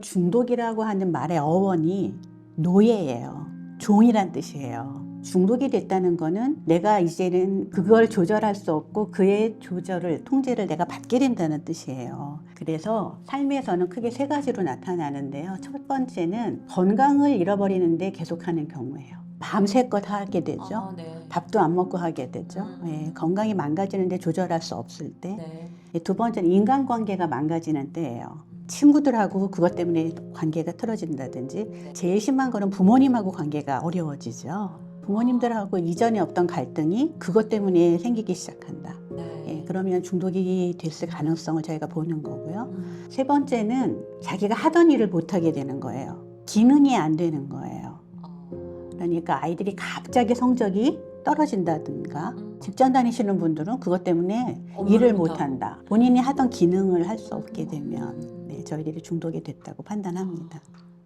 중독이라고 하는 말의 어원이 노예예요. 종이란 뜻이에요. 중독이 됐다는 거는 내가 이제는 그걸 조절할 수 없고 그의 조절을, 통제를 내가 받게 된다는 뜻이에요. 그래서 삶에서는 크게 세 가지로 나타나는데요. 첫 번째는 건강을 잃어버리는데 계속하는 경우예요. 밤새껏 하게 되죠. 네. 밥도 안 먹고 하게 되죠. 예, 건강이 망가지는데 조절할 수 없을 때. 네. 두 번째는 인간관계가 망가지는 때예요. 친구들하고 그것 때문에 관계가 틀어진다든지, 제일 심한 거는 부모님하고 관계가 어려워지죠. 부모님들하고 이전에 없던 갈등이 그것 때문에 생기기 시작한다. 예, 그러면 중독이 됐을 가능성을 저희가 보는 거고요. 세 번째는 자기가 하던 일을 못하게 되는 거예요. 기능이 안 되는 거예요. 그러니까 아이들이 갑자기 성적이 떨어진다든가, 직장 다니시는 분들은 그것 때문에 일을 못한다. 본인이 하던 기능을 할 수 없게 되면 저희들이 중독이 됐다고 판단합니다.